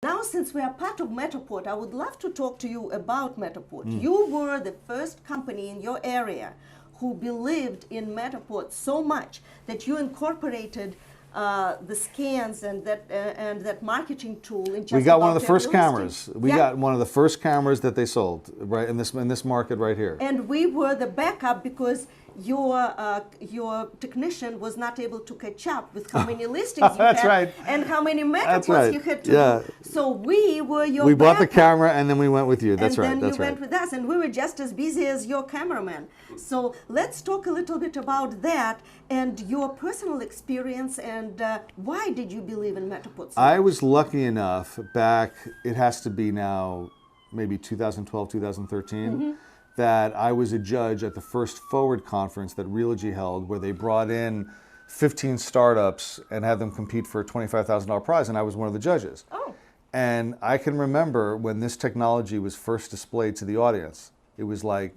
Now, since we are part of Matterport, I would love to talk to you about Matterport. You were the first company in your area who believed in Matterport so much that you incorporated the scans and that marketing tool in just We got one of the about first every cameras. listing. We Yeah. got one of the first cameras that they sold right in this market right here. And we were the backup because your technician was not able to catch up with how many listings you That's had right. and how many That's Matterports right. you had to Yeah. do. So we were your We bought the backup. camera and then we went with you. That's and right. then That's you right. went with us, and we were just as busy as your cameraman. So let's talk a little bit about that and your personal experience and why did you believe in Matterport so I much? was lucky enough back, it has to be now maybe 2012, 2013, that I was a judge at the first Forward conference that Realogy held, where they brought in 15 startups and had them compete for a $25,000 prize, and I was one of the judges. Oh. And I can remember when this technology was first displayed to the audience, it was like,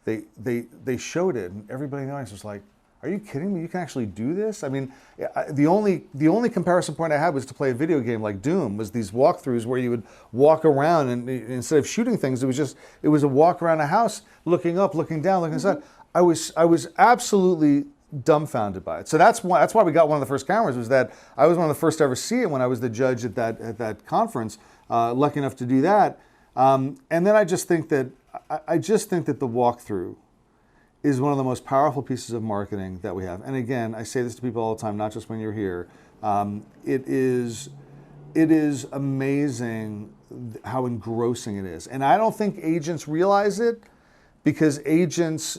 they showed it and everybody in the audience was like, are you kidding me? You can actually do this? I mean, the only comparison point I had was to play a video game like Doom, was these walkthroughs where you would walk around and instead of shooting things, it was a walk around a house, looking up, looking down, looking inside. I was absolutely dumbfounded by it. So that's why we got one of the first cameras, was that I was one of the first to ever see it when I was the judge at that conference, lucky enough to do that. And then I just think that the walkthrough is one of the most powerful pieces of marketing that we have. And again, I say this to people all the time, not just when you're here. It is amazing how engrossing it is. And I don't think agents realize it, because agents,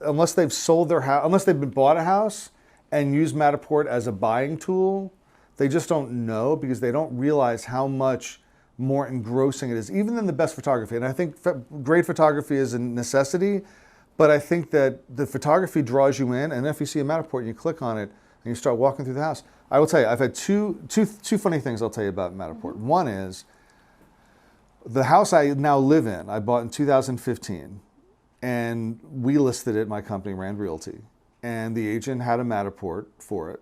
unless they've sold their house, unless they've been bought a house and use Matterport as a buying tool, they just don't know, because they don't realize how much more engrossing it is, even than the best photography. And I think great photography is a necessity, but I think that the photography draws you in, and if you see a Matterport and you click on it and you start walking through the house, I will tell you, I've had two funny things I'll tell you about Matterport. One is, the house I now live in, I bought in 2015, and we listed it, my company, Rand Realty, and the agent had a Matterport for it.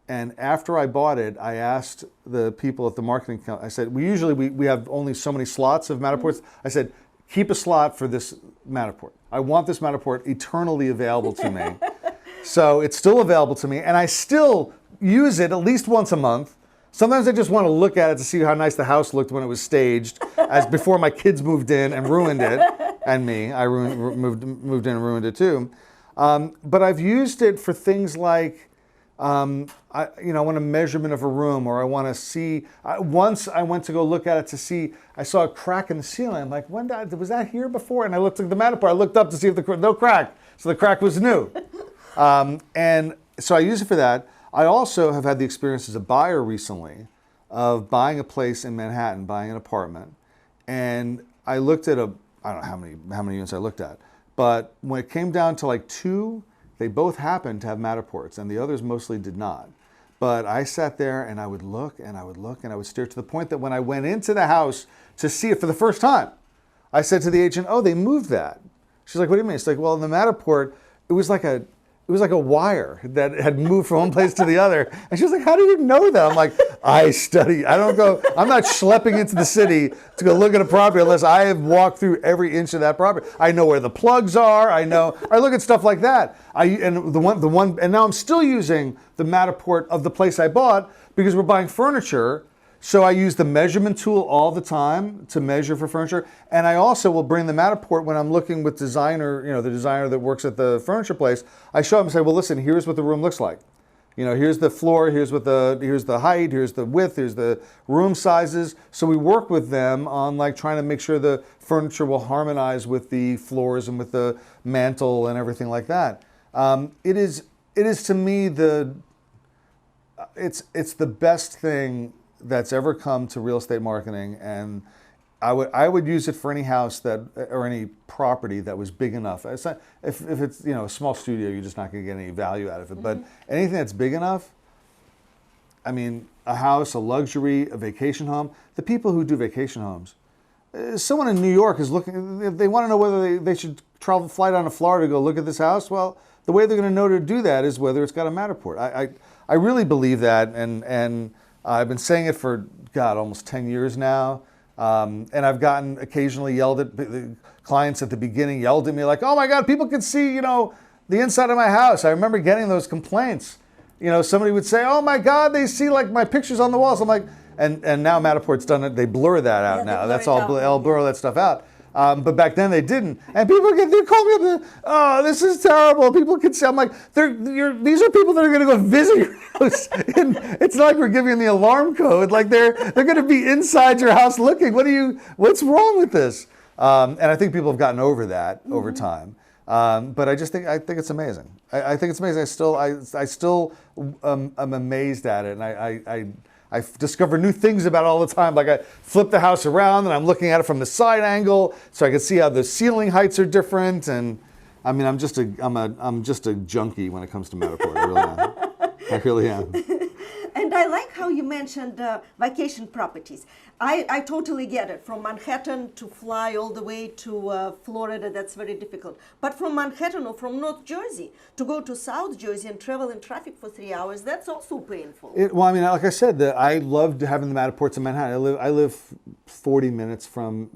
And after I bought it, I asked the people at the marketing company, I said, we have only so many slots of Matterports. I said, keep a slot for this Matterport. I want this Matterport eternally available to me. So it's still available to me, and I still use it at least once a month. Sometimes I just want to look at it to see how nice the house looked when it was staged, as before my kids moved in and ruined it, and me. I moved in and ruined it too. But I've used it for things like, I want a measurement of a room, or I want to see. Once I went to go look at it to see, I saw a crack in the ceiling. I'm like, was that here before? And I looked at the Matterport. I looked up to see if no crack. So the crack was new. And so I use it for that. I also have had the experience as a buyer recently of buying a place in Manhattan, buying an apartment, and I looked at I don't know how many units I looked at, but when it came down to like 2. They both happened to have Matterports, and the others mostly did not. But I sat there and I would look and I would look and I would stare, to the point that when I went into the house to see it for the first time, I said to the agent, "Oh, they moved that." She's like, "What do you mean?" It's like, "Well, in the Matterport, it was like a wire that had moved from one place to the other." And she was like, "How do you know that?" I'm like, "I study. I'm not schlepping into the city to go look at a property unless I have walked through every inch of that property. I know where the plugs are. I look at stuff like that. And now I'm still using the Matterport of the place I bought, because we're buying furniture. So I use the measurement tool all the time to measure for furniture. And I also will bring the Matterport when I'm looking with the designer that works at the furniture place. I show him and say, "Well, listen, here's what the room looks like. Here's the floor, here's the height, here's the width, here's the room sizes." So we work with them on trying to make sure the furniture will harmonize with the floors and with the mantle and everything like that. It is to me it's the best thing that's ever come to real estate marketing, and I would use it for any house or any property that was big enough. It's not, if it's a small studio, you're just not going to get any value out of it. But anything that's big enough, I mean, a house, a luxury, a vacation home. The people who do vacation homes, someone in New York is looking. They want to know whether they should fly down to Florida to go look at this house. Well, the way they're going to know to do that is whether it's got a Matterport. I really believe that, and I've been saying it for God, almost 10 years now. And I've gotten occasionally yelled at, the clients at the beginning yelled at me like, oh my God, people can see, the inside of my house. I remember getting those complaints. Somebody would say, oh my God, they see like my pictures on the walls. I'm like, and now Matterport's done it. They blur that out now. That's all, I'll blur all that stuff out. But back then they didn't. And they call me up, oh, this is terrible. People can see. I'm like, these are people that are going to go visit your house. And it's not like we're giving them the alarm code. Like they're going to be inside your house looking. What's wrong with this? And I think people have gotten over that over time. But I think it's amazing. I think it's amazing. I still am amazed at it. And I discover new things about it all the time. Like I flip the house around and I'm looking at it from the side angle so I can see how the ceiling heights are different. And I mean, I'm just a junkie when it comes to Matterport. I really am. I really am. And I like how you mentioned vacation properties. I totally get it. From Manhattan to fly all the way to Florida, that's very difficult. But from Manhattan or from North Jersey to go to South Jersey and travel in traffic for 3 hours, that's also painful. Well, I mean, like I said, I loved having the Matterports in Manhattan. I live 40 minutes from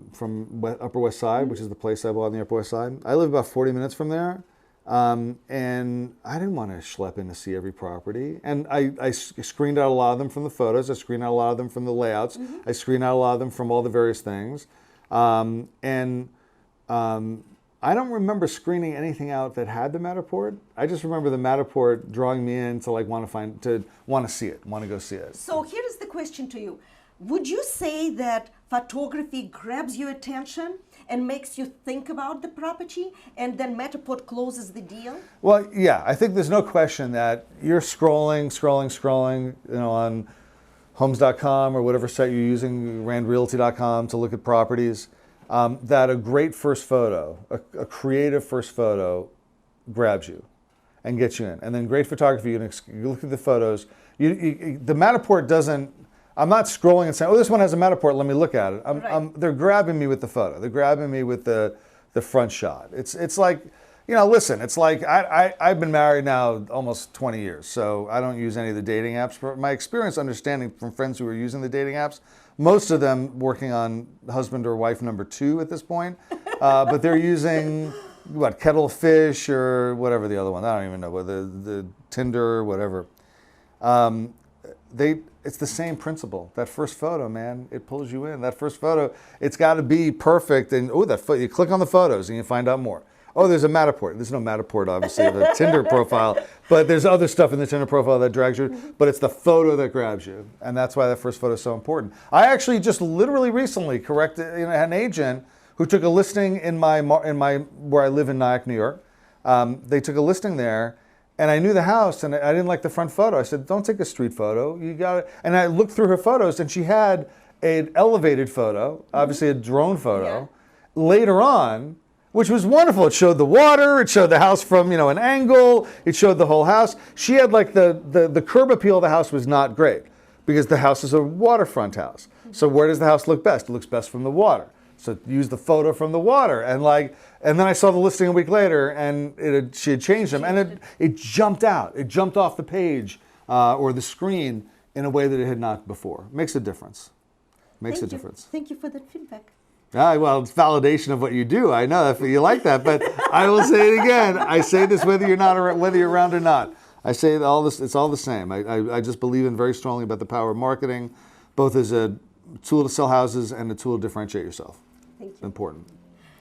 Upper West Side, which is the place I bought on the Upper West Side. I live about 40 minutes from there. And I didn't want to schlep in to see every property. And I screened out a lot of them from the photos. I screened out a lot of them from the layouts. I screened out a lot of them from all the various things. I don't remember screening anything out that had the Matterport. I just remember the Matterport drawing me in to like want to see it, want to go see it. So here is the question to you. Would you say that photography grabs your attention and makes you think about the property, and then Matterport closes the deal? Well, yeah, I think there's no question that you're scrolling, on homes.com or whatever site you're using, randrealty.com, to look at properties, that a great first photo, a creative first photo grabs you and gets you in. And then great photography, you look at the photos. The Matterport doesn't, I'm not scrolling and saying, oh, this one has a Matterport, let me look at it. They're grabbing me with the photo. They're grabbing me with the front shot. It's like, listen, it's like I've been married now almost 20 years, so I don't use any of the dating apps. But my experience understanding from friends who are using the dating apps, most of them working on husband or wife number 2 at this point, but they're using, Kettlefish or whatever the other one, I don't even know, the Tinder or whatever. It's the same principle. That first photo, man, it pulls you in. That first photo, it's got to be perfect. And you click on the photos and you find out more. Oh, there's a Matterport. There's no Matterport, obviously, the Tinder profile, but there's other stuff in the Tinder profile that drags you. But it's the photo that grabs you, and that's why that first photo is so important. I actually just literally recently corrected an agent who took a listing in my where I live in Nyack, New York. They took a listing there. And I knew the house, and I didn't like the front photo. I said, don't take a street photo. You got it. And I looked through her photos, and she had an elevated photo, obviously a drone photo, later on, which was wonderful. It showed the water. It showed the house from, an angle. It showed the whole house. She had like the curb appeal of the house was not great because the house is a waterfront house. So where does the house look best? It looks best from the water. So use the photo from the water, and then I saw the listing a week later, and she had changed them, and it jumped out. It jumped off the page or the screen in a way that it had not before. Makes a difference. Makes a difference. Thank you for that feedback. Well, it's validation of what you do. I know that you like that, but I will say it again. I say this whether you're around or not. I say all this. It's all the same. I just believe in very strongly about the power of marketing, both as a tool to sell houses and a tool to differentiate yourself. Thank you. It's important.